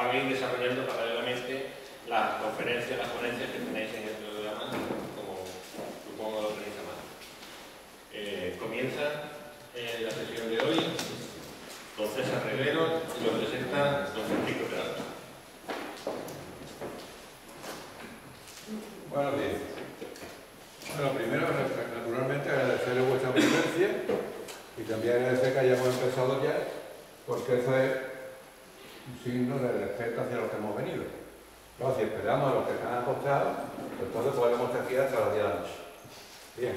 van a ir desarrollando paralelamente las conferencias, las ponencias que tenéis en el programa, como supongo lo tenéis a mano. Comienza la sesión de hoy don César Reguero y lo presenta don Francisco Peralta. Buenos días. Bueno, primero, naturalmente, agradecerle vuestra presencia y también agradecer que hayamos empezado ya, porque eso es un signo de respeto hacia los que hemos venido. Entonces, si esperamos a los que están acostados, entonces podemos estar aquí hasta las 10 de la noche. Bien,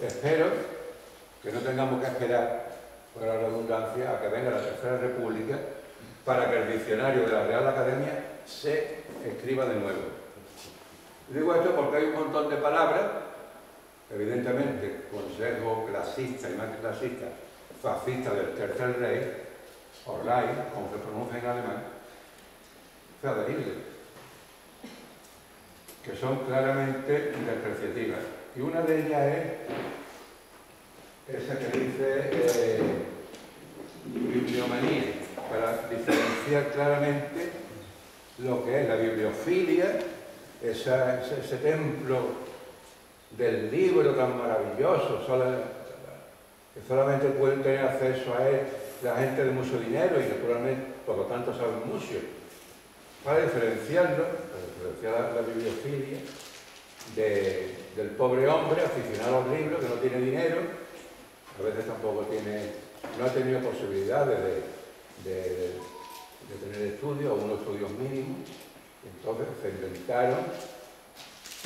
espero que no tengamos que esperar, por la redundancia, a que venga la Tercera República para que el diccionario de la Real Academia se escriba de nuevo. Digo esto porque hay un montón de palabras, evidentemente, consejo clasista y más que clasista, fascista del Tercer Rey, o Reich, como se pronuncia en alemán, o sea, de Hitler, que son claramente despreciativas. Y una de ellas es esa que dice bibliomanía, para diferenciar claramente lo que es la bibliofilia, ese templo del libro tan maravilloso, que solamente pueden tener acceso a él la gente de mucho dinero y naturalmente, por lo tanto, saben mucho. Para diferenciarlo, para diferenciar la bibliofilia del pobre hombre aficionado a los libros, que no tiene dinero, a veces tampoco no ha tenido posibilidades de tener estudios o unos estudios mínimos. Entonces se inventaron,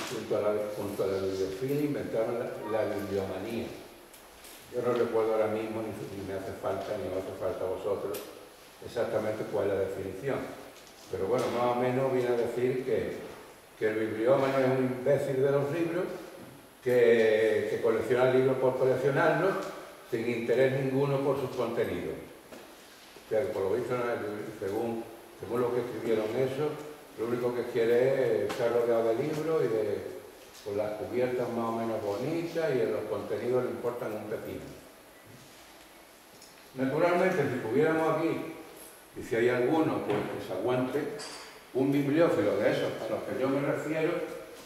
junto a la bibliofilia, inventaron la bibliomanía. Yo no recuerdo ahora mismo, ni me hace falta, ni os hace falta a vosotros, exactamente cuál es la definición. Pero bueno, más o menos viene a decir que el bibliómano es un imbécil de los libros, que colecciona libros por coleccionarlos, sin interés ninguno por sus contenidos. O sea, que por lo visto, según lo que escribieron eso, lo único que quiere es estar rodeado de libros y con las cubiertas más o menos bonitas, y en los contenidos le importan un pepino. Naturalmente, si pudiéramos aquí, y si hay alguno pues, que se aguante, un bibliófilo de esos a los que yo me refiero,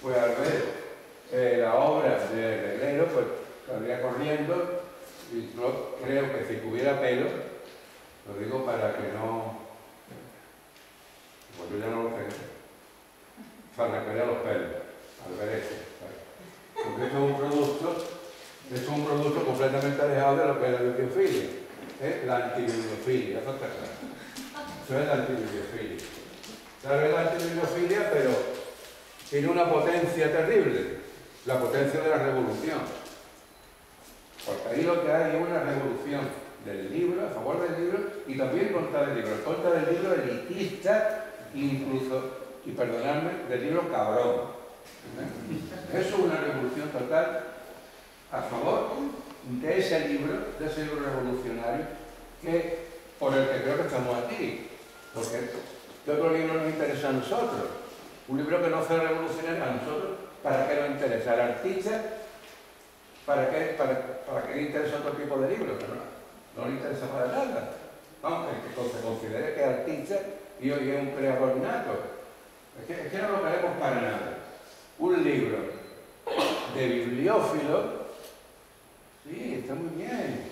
pues al ver la obra de Reguero, pues saldría corriendo, y yo creo que si tuviera pelo, lo digo para que no... Pues yo ya no lo tengo. Arrancaría los pelos al ver esto. Porque esto es un producto completamente alejado de lo que es la bibliofilia. Es la antibibliofilia, eso está claro. Eso es la antibibliofilia. Claro, es la antibibliofilia, pero tiene una potencia terrible. La potencia de la revolución. Porque ahí lo que hay es una revolución del libro, a favor del libro, y también contra el libro. Contra el libro elitista, incluso, y perdonadme, del libro cabrón. Eso es una revolución total a favor de ese libro revolucionario, por el que creo que estamos aquí. Porque ¿qué otro libro nos interesa a nosotros? Un libro que no sea revolucionario a nosotros, ¿para qué nos interesa? ¿Al artista? ¿Para qué le interesa otro tipo de libro? No le interesa para nada. Aunque se considere que es artista y hoy es un creador nato. Es que no lo queremos para nada. Un libro de bibliófilo, sí, está muy bien.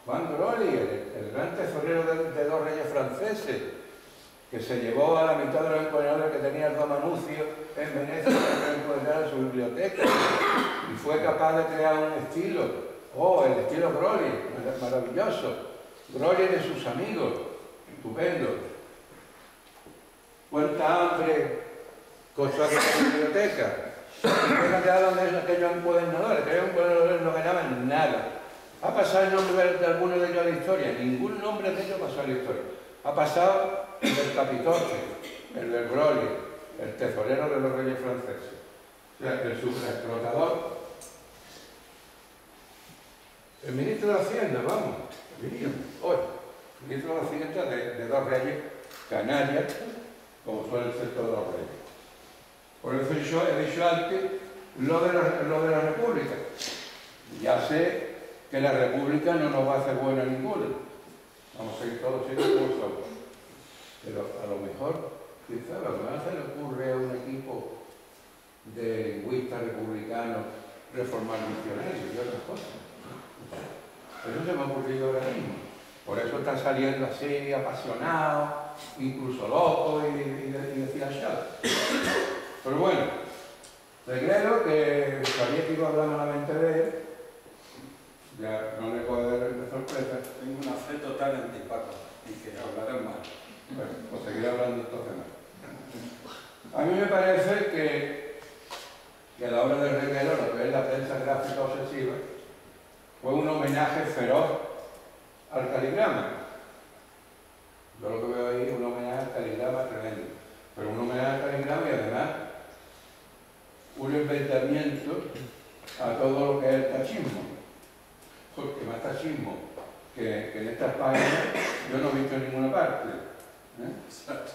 Juan Groli, el gran tesorero de dos reyes franceses, que se llevó a la mitad de los encuadernadores que tenía el Domanucio en Venecia para encuadrar su biblioteca, y fue capaz de crear un estilo, el estilo Groli, maravilloso. Groli de sus amigos, estupendo. Cuánta hambre costó aquella biblioteca. Fíjate a dónde aquellos encuadernadores. Aquellos encuadernadores no ganaban nada. ¿Ha pasado el nombre de alguno de ellos a la historia? Ningún nombre de ellos pasó a la historia. Ha pasado el del Capitoche, el del Groli, el tesorero de los reyes franceses. O sea, el superexplotador. El ministro de Hacienda, vamos, hoy, el ministro de Hacienda de dos reyes canarias, como suele ser todos los reyes. Por eso yo he dicho antes lo de la República. Ya sé que la República no nos va a hacer buena ninguna. Vamos a seguir todos siendo como somos. Pero a lo mejor, quizá lo que más se le ocurre a un equipo de lingüistas republicanos reformar diccionarios y otras cosas. Eso se me ha ocurrido ahora mismo. Por eso está saliendo así, apasionado, incluso loco y decía ya. Pero bueno, Reguero, que sabía que iba a hablar malamente de él, ya no le puedo dar de sorpresa. Tengo una fe total antipaco y que hablarán mal. Bueno, pues seguiré hablando entonces más. A mí me parece que la obra de Reguero, lo que es la prensa gráfica obsesiva, fue un homenaje feroz al caligrama. Yo lo que veo ahí es un homenaje al caligrama tremendo. Pero un homenaje al caligrama y además un inventamiento a todo lo que es el tachismo. Porque más tachismo que en estas páginas yo no he visto en ninguna parte. Exacto.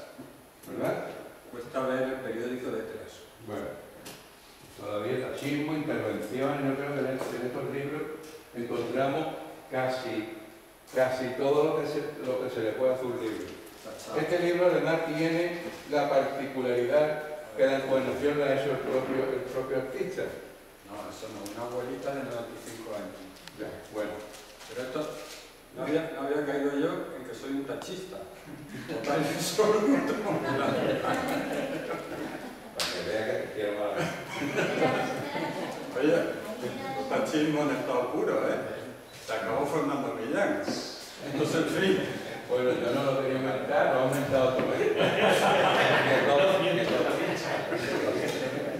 ¿Verdad? Cuesta ver el periódico detrás. Bueno, todavía tachismo, intervenciones, yo creo que en estos libros encontramos casi todo lo que se le puede hacer un libro. Este libro además tiene la particularidad que la encuadernación la ha hecho el propio artista. No, eso no, una abuelita de 95 años. Ya, bueno. Pero esto, no había caído yo en que soy un tachista. Total, absoluto. Para que vea que te quiero más. Oye, el tachismo en estado puro, ¿eh? Se acabó Fernando Millán. Entonces, en fin. Bueno, yo no lo quería aumentar, lo he aumentado todo.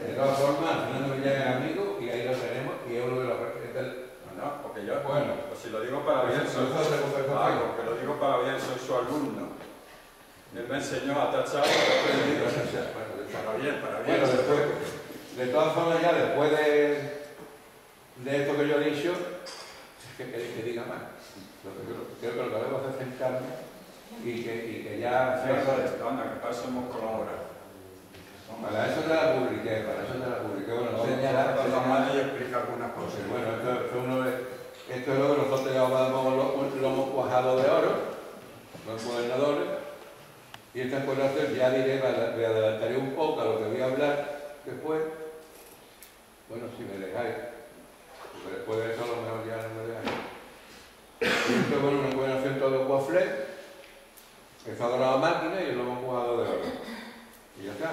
De todas formas, Fernando Millán es amigo y ahí lo tenemos y es uno de los... No, porque yo, bueno, pues si lo digo para bien, que lo digo para bien, soy su alumno. Él me enseñó a tachar y he aprendido. Para bien, para bien. Bueno, después, de todas formas, ya después de esto que yo he dicho, ¿qué queréis que diga más? Creo que lo que debo hacer es sentarme y que ya... Anda, que para eso hemos colaborado. Para eso te la publiqué, Bueno, no señalar y explica algunas cosas. Bueno, esto es lo que nosotros llamamos lo hemos cuajado de oro, los encuadernadores, y esta encuadernación ya diré, me adelantaré un poco a lo que voy a hablar después. Bueno, si me dejáis, porque después de eso a lo mejor ya no me dejáis. Esto es una encuadernación todo Waflet, que está dorado a máquina y lo hemos cuajado de oro. Y ya está.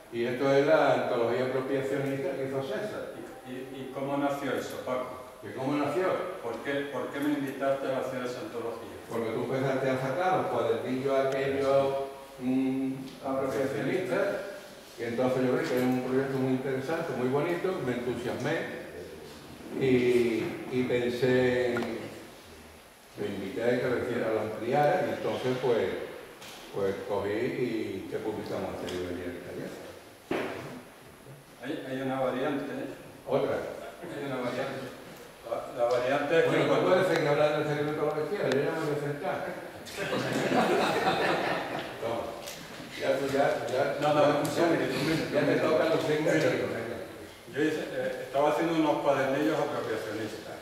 Y esto es la antología apropiacionista que hizo César. ¿Y cómo nació eso, Paco? ¿Y cómo nació? ¿Por qué me invitaste a hacer esa antología? Porque tú empezaste a sacar los cuadernillos aquellos apropiacionistas, y entonces yo vi que era un proyecto muy interesante, muy bonito, me entusiasmé y pensé, me invité a que lo ampliara y entonces pues cogí y que publicamos este libro en italiano. Hay una variante, ¿eh? Otra. Hay una variante. La variante es que... Bueno, tú puedes seguir hablando de secreto lo que quieras, yo ya me voy a sentar. No, ya te tocan los 30 minutos. Yo estaba haciendo unos cuadernillos apropiacionistas.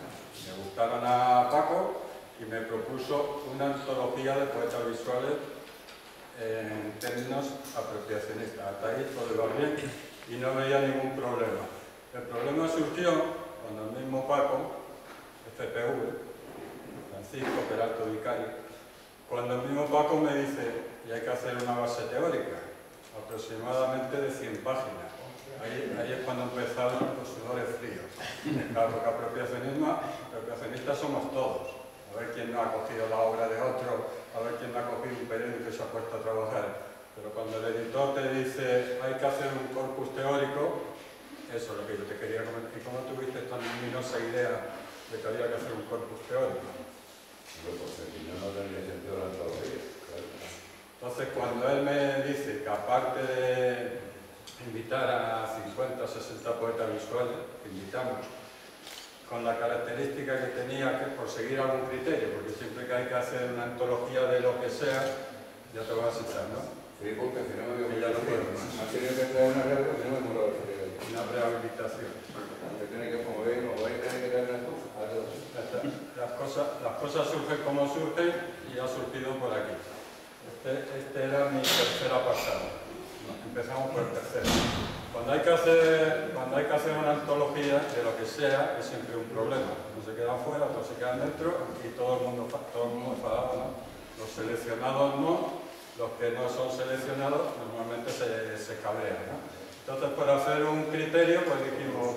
Me gustaron a Paco y me propuso una antología de poetas visuales en términos apropiacionistas. Hasta ahí todo iba bien y no veía ningún problema. El problema surgió cuando el mismo Paco, FPV, Francisco Peralto Vicario, cuando el mismo Paco me dice que hay que hacer una base teórica, aproximadamente de 100 páginas. Ahí es cuando empezaron los sudores fríos. Claro, porque apropiacionistas somos todos. A ver quién no ha cogido la obra de otro, a ver quién no ha cogido un periódico y se ha puesto a trabajar. Pero cuando el editor te dice hay que hacer un corpus teórico, eso es lo que yo te quería comentar. ¿Y cómo tuviste esta luminosa idea de que había que hacer un corpus teórico? Porque si no, no tendría sentido la antología. Entonces, cuando él me dice que aparte de invitar a 50 o 60 poetas visuales, que invitamos, con la característica que tenía que por seguir algún criterio, porque siempre que hay que hacer una antología de lo que sea, ya te vas a citar, ¿no? Sí, porque si no me digo que ya no puedo más. Ha tenido que traer una regla que no me muero de frío. Una rehabilitación. Que tiene que mover, no voy a tener que traer una estufa. Las cosas surgen como surgen y ha surgido por aquí. Este era mi tercer apartado. Empezamos por el tercero. Cuando hay que hacer una antología de lo que sea, es siempre un problema. Uno se queda afuera, otros se quedan dentro y todo el mundo enfadado, ¿no? Los seleccionados no, los que no son seleccionados normalmente se cabrean, ¿no? Entonces, por hacer un criterio, pues dijimos,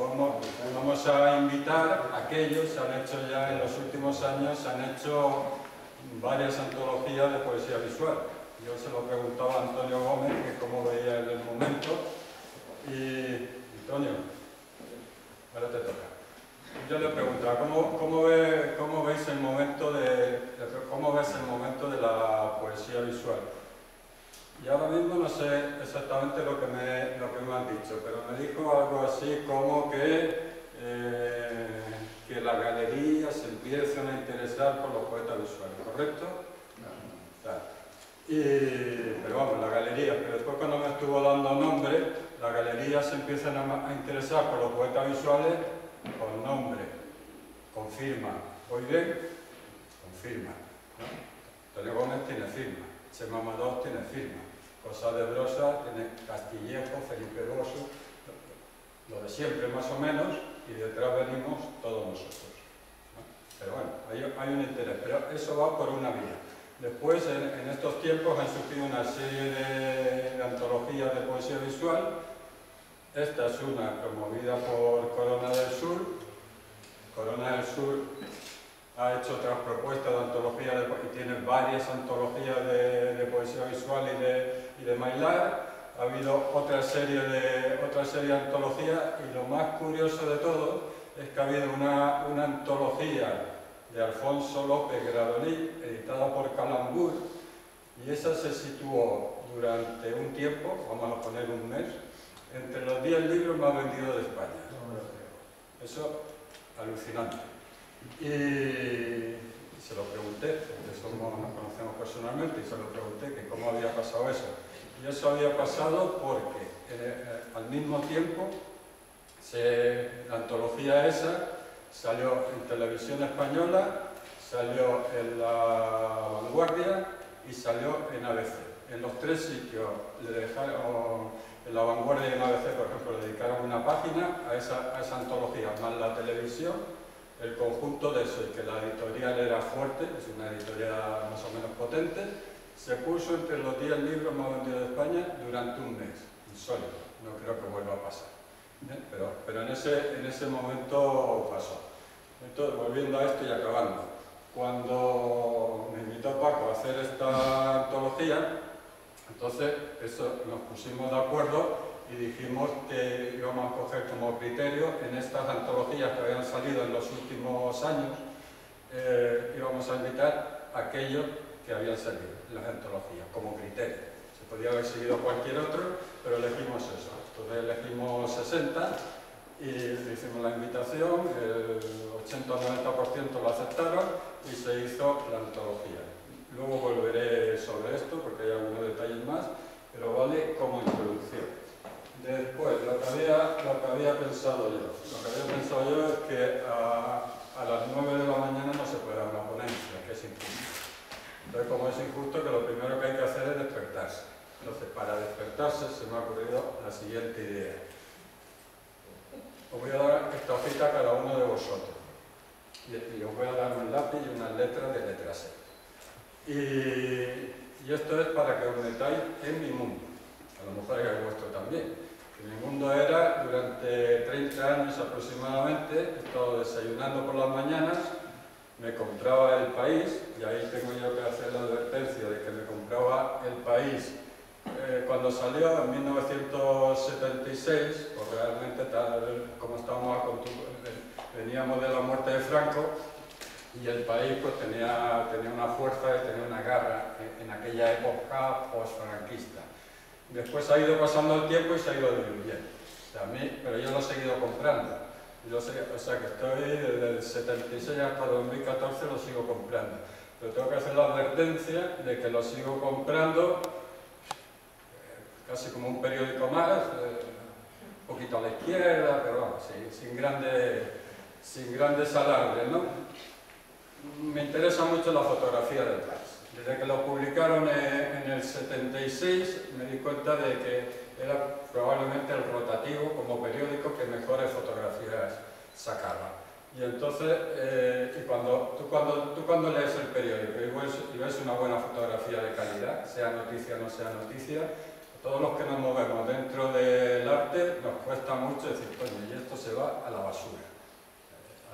vamos a invitar a aquellos, se han hecho ya en los últimos años, se han hecho varias antologías de poesía visual. Yo se lo preguntaba a Antonio Gómez, que cómo veía en el momento, y Antonio, ahora te toca. Yo le preguntaba, ¿cómo ves el momento de la poesía visual? Y ahora mismo no sé exactamente lo que me han dicho, pero me dijo algo así como que las galerías se empiezan a interesar por los poetas visuales, ¿correcto? Pero vamos, las galerías, pero después cuando me estuvo dando nombre, las galerías se empiezan a interesar por los poetas visuales con nombre, con firma. ¿Voy bien? Con firma, ¿no? Antonio Gómez tiene firma, Chema Amador tiene firma, Cosa de Brosa tiene Castillejo, Felipe Bosso, lo de siempre más o menos, y detrás venimos todos nosotros, ¿no? Pero bueno, hay un interés, pero eso va por una vía. Después, en estos tiempos, han surgido una serie de antologías de poesía visual. Esta es una promovida por Corona del Sur. Corona del Sur ha hecho otras propuestas de antología y tiene varias antologías de poesía visual y de Mailar. Ha habido otra serie de antologías y lo más curioso de todo es que ha habido una antología de Alfonso López Gradolí, editada por Calambur, y esa se situó durante un tiempo, vamos a poner un mes, entre los 10 libros más vendidos de España. Eso, alucinante. Y se lo pregunté, porque nos conocemos personalmente, y se lo pregunté que cómo había pasado eso. Y eso había pasado porque al mismo tiempo la antología esa salió en Televisión Española, salió en La Vanguardia y salió en ABC. En los tres sitios le dejaron, en La Vanguardia y en ABC, por ejemplo, le dedicaron una página a esa antología, más la televisión, el conjunto de eso, y que la editorial era fuerte, es una editorial más o menos potente, se puso entre los 10 libros más vendidos de España durante un mes, insólito, no creo que vuelva a pasar. Pero en ese momento pasó. Entonces, volviendo a esto y acabando, cuando me invitó Paco a hacer esta antología, entonces nos pusimos de acuerdo y dijimos que íbamos a coger como criterio en estas antologías que habían salido en los últimos años, íbamos a invitar a aquellos que habían salido en las antologías como criterio. Se podía haber seguido cualquier otro, pero elegimos eso. Entonces elegimos 60 y le hicimos la invitación, el 80 o 90% lo aceptaron y se hizo la antología. Luego volveré sobre esto porque hay algunos detalles más, pero vale como introducción. Después, lo que había pensado yo. Lo que había pensado yo es que a las 9 de la mañana no se puede dar una ponencia, que es injusto. Entonces, como es injusto, que lo primero que hay que hacer es despertarse. Entonces, para despertarse se me ha ocurrido la siguiente idea. Os voy a dar esta hojita a cada uno de vosotros. Y os voy a dar un lápiz y unas letras de letra C. Y esto es para que os metáis en mi mundo. A lo mejor es el vuestro también. Mi mundo era, durante 30 años aproximadamente, he estado desayunando por las mañanas, me compraba El País, y ahí tengo yo que hacer la advertencia de que me compraba El País cuando salió en 1976, pues realmente tal como estábamos veníamos de la muerte de Franco, y El País pues tenía una fuerza y tenía una garra en aquella época post-franquista. Después ha ido pasando el tiempo y se ha ido diluyendo. Pero yo lo he seguido comprando. O sea que estoy desde el 76 hasta 2014 lo sigo comprando. Pero tengo que hacer la advertencia de que lo sigo comprando casi como un periódico más, un poquito a la izquierda, pero vamos, sin grandes alardes, ¿no? Me interesa mucho la fotografía del país. Desde que lo publicaron en el 76 me di cuenta de que era probablemente el rotativo como periódico que mejores fotografías sacaba. Y entonces, tú cuando lees el periódico y ves una buena fotografía de calidad, sea noticia o no sea noticia, a todos los que nos movemos dentro del arte nos cuesta mucho decir, coño, y esto se va a la basura.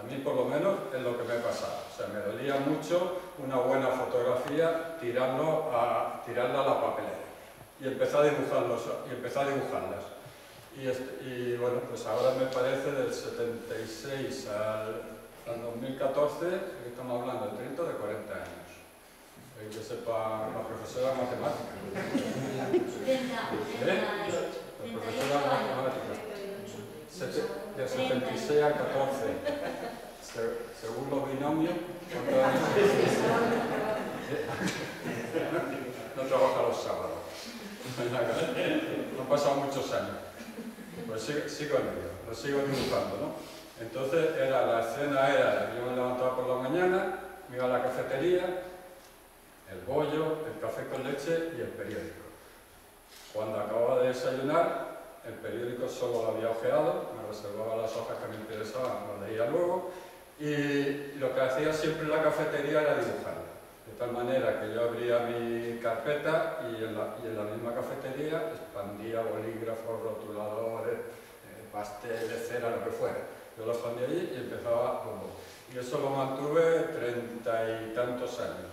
A mí por lo menos es lo que me pasaba. O sea, me dolía mucho una buena fotografía tirarla a la papelera. Y empecé a dibujarlas. Y bueno, pues ahora me parece del 76 al 2014, que estamos hablando de 30 o de 40 años. Que sepa la profesora de matemáticas. La profesora de matemáticas. De 76 a 14. Según los binomios, no trabaja los sábados. No han pasado muchos años. Pues sigo en ello, lo sigo dibujando, ¿no? Entonces la escena era, yo me levantaba por la mañana, me iba a la cafetería, el bollo, el café con leche y el periódico. Cuando acababa de desayunar, el periódico solo lo había ojeado, me reservaba las hojas que me interesaban, lo leía luego, y lo que hacía siempre en la cafetería era dibujar. De tal manera que yo abría mi carpeta y en la misma cafetería expandía bolígrafos, rotuladores, pasteles, cera, lo que fuera. Yo lo expandía allí y empezaba como. Y eso lo mantuve 30 y tantos años.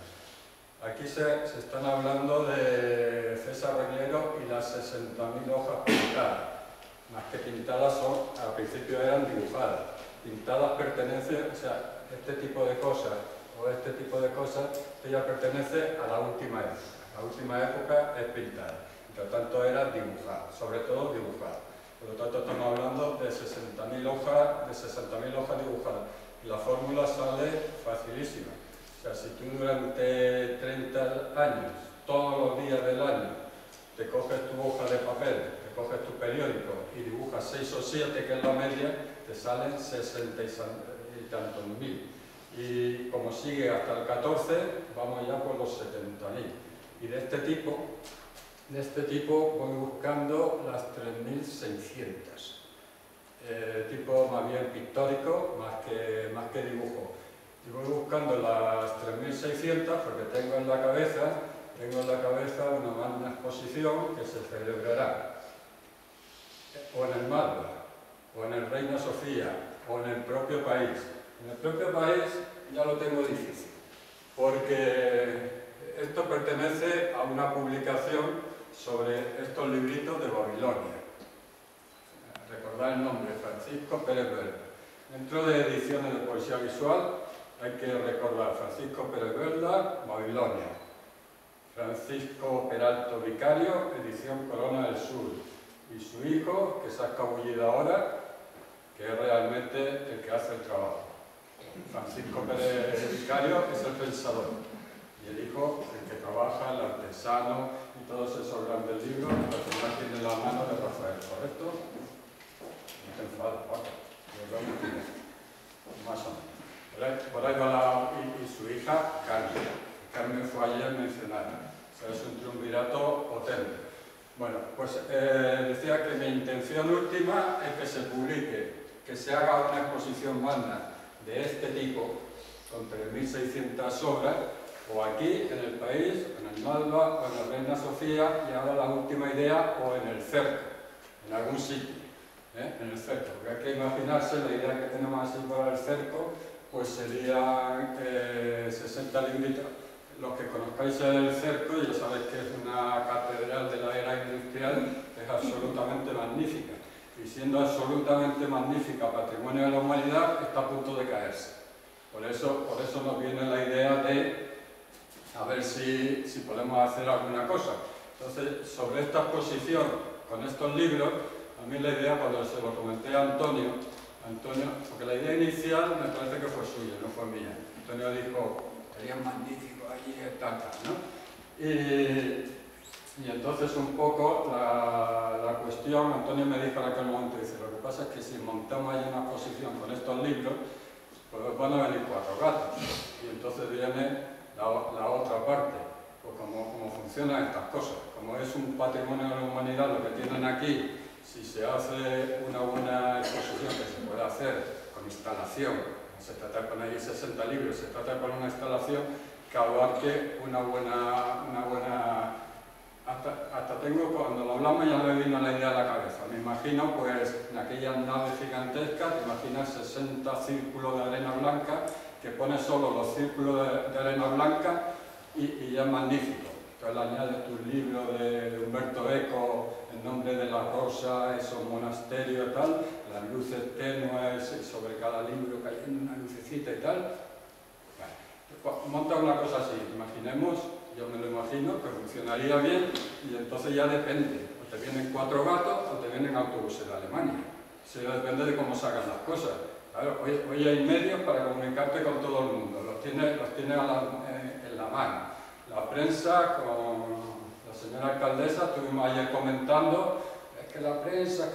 Aquí se están hablando de César Reglero y las 60.000 hojas pintadas. Más que pintadas al principio eran dibujadas. Pintadas pertenecen, o sea, este tipo de cosas ella pertenece a la última época. La última época es pintada. Por lo tanto, era dibujar, sobre todo dibujar. Por lo tanto, estamos hablando de 60.000 hojas dibujadas. Y la fórmula sale facilísima. O sea, si tú durante 30 años, todos los días del año, te coges tu hoja de papel, te coges tu periódico y dibujas 6 o 7, que es la media, te salen 60 y tantos mil. Y como sigue hasta el 14, vamos ya por los 70.000. Y de este tipo voy buscando las 3.600. Tipo más bien pictórico, más que dibujo. Y voy buscando las 3.600 porque tengo en la cabeza una magna exposición que se celebrará o en el Malva, o en el Reina Sofía, o en el propio país. En el propio país ya lo tengo difícil, porque esto pertenece a una publicación sobre estos libritos de Babilonia. Recordad el nombre, Francisco Pérez Verda. Dentro de ediciones de poesía visual hay que recordar Francisco Pérez Verda, Babilonia. Francisco Peralto Vicario, edición Corona del Sur. Y su hijo, que se ha escabullido ahora, que es realmente el que hace el trabajo. Francisco Pérez Vicario es el pensador. Y el hijo, el que trabaja, el artesano y todos esos grandes libros, que al final tienen la mano de Rafael, ¿correcto? No te enfades, Paco. Más o menos. Por ahí va y su hija, Carmen. Carmen fue ayer mencionada. O sea, es un triunvirato potente. Bueno, pues decía que mi intención última es que se publique, que se haga una exposición magna de este tipo, con 3.600 obras, o aquí, en el país, en el Malva, o en la Reina Sofía, y ahora la última idea, o en el Cerco, en algún sitio, en el Cerco. Porque hay que imaginarse, la idea que tenemos así para el Cerco, pues serían 60 libritos. Los que conozcáis el Cerco, ya sabéis que es una catedral de la era industrial, es absolutamente magnífica. Y siendo absolutamente magnífica, patrimonio de la humanidad, está a punto de caerse. Por eso nos viene la idea de a ver si podemos hacer alguna cosa. Entonces, sobre esta exposición, con estos libros, a mí la idea, cuando se lo comenté a Antonio, porque la idea inicial me parece que fue suya, no fue mía. Antonio dijo, sería magnífico allí, tantas, ¿no? Y entonces un poco la cuestión, Antonio me dijo en aquel momento, dice, lo que pasa es que si montamos ahí una exposición con estos libros, pues van a venir 4 gatos. Y entonces viene la otra parte. pues cómo funcionan estas cosas. Como es un patrimonio de la humanidad lo que tienen aquí, si se hace una buena exposición que se puede hacer con instalación, no se trata de poner ahí 60 libros, se trata de poner una instalación que abarque una buena... Hasta tengo, cuando lo hablamos ya me vino la idea a la cabeza. Me imagino, pues, en aquellas naves gigantescas, te imaginas 60 círculos de arena blanca, que pones solo los círculos de arena blanca y ya es magnífico. Entonces le añades tu libro de Humberto Eco, En nombre de la rosa, esos monasterios y tal, las luces tenues sobre cada libro cayendo una lucecita y tal. Bueno, monta una cosa así, imaginemos, yo me lo imagino, que funcionaría bien y entonces ya depende, o te vienen 4 gatos o te vienen autobuses de Alemania. Eso ya depende de cómo sacan las cosas. Claro, hoy hay medios para comunicarte con todo el mundo, los tienes en la mano. La prensa, con la señora alcaldesa, estuvimos ayer comentando, es que la prensa,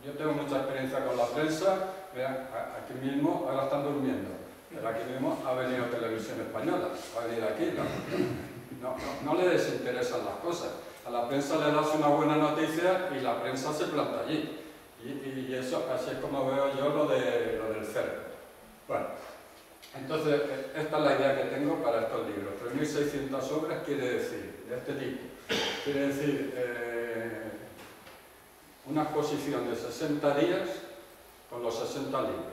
Yo tengo mucha experiencia con la prensa, vean, aquí mismo, ahora están durmiendo, pero aquí mismo ha venido Televisión Española, ha venido aquí, no le desinteresan las cosas. A la prensa le das una buena noticia y la prensa se planta allí. Y eso, así es como veo yo lo del cerco. Bueno, entonces, esta es la idea que tengo para estos libros. 3.600 obras quiere decir, de este tipo, quiere decir una exposición de 60 días con los 60 libros.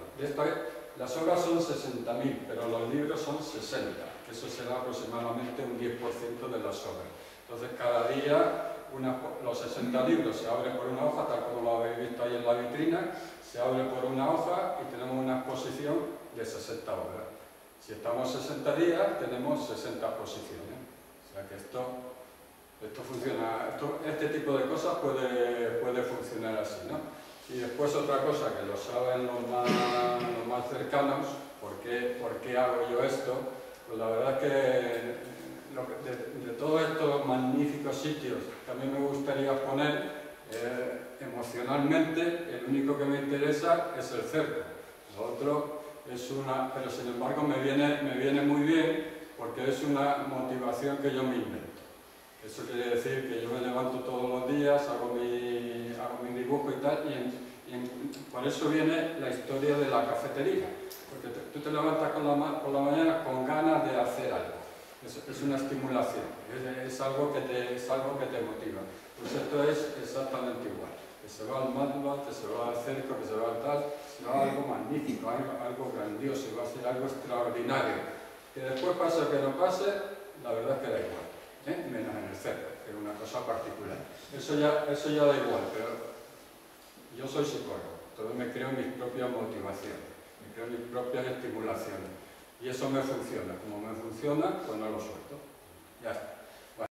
Las obras son 60.000, pero los libros son 60, que eso será aproximadamente un 10% de las obras. Entonces, cada día los 60 libros se abren por una hoja, tal como lo habéis visto ahí en la vitrina, se abre por una hoja y tenemos una exposición de 60 obras. Si estamos 60 días, tenemos 60 exposiciones. O sea que esto funciona, este tipo de cosas puede funcionar así, ¿no? Y después otra cosa que lo saben los más cercanos, ¿por qué hago yo esto? Pues la verdad es que de todos estos magníficos sitios que a mí me gustaría exponer, emocionalmente, el único que me interesa es el cerco. Lo otro es pero sin embargo me viene muy bien porque es una motivación que yo me invento. Eso quiere decir que yo me levanto todos los días, hago mi dibujo y tal, por eso viene la historia de la cafetería, porque tú te levantas por la mañana con ganas de hacer algo. Es una estimulación, es algo que te motiva. Pues esto es exactamente igual. Que se va al Madball, que se va al cerco, que se va al tal, será algo magnífico, algo grandioso, va a ser algo extraordinario. Que después pase o que no pase, la verdad es que da igual, menos en el cerco, que es una cosa particular. Eso ya da igual, pero yo soy psicólogo, entonces me creo mis propias motivaciones, me creo mis propias estimulaciones. Y eso me funciona. Como me funciona, pues no lo suelto. Ya está.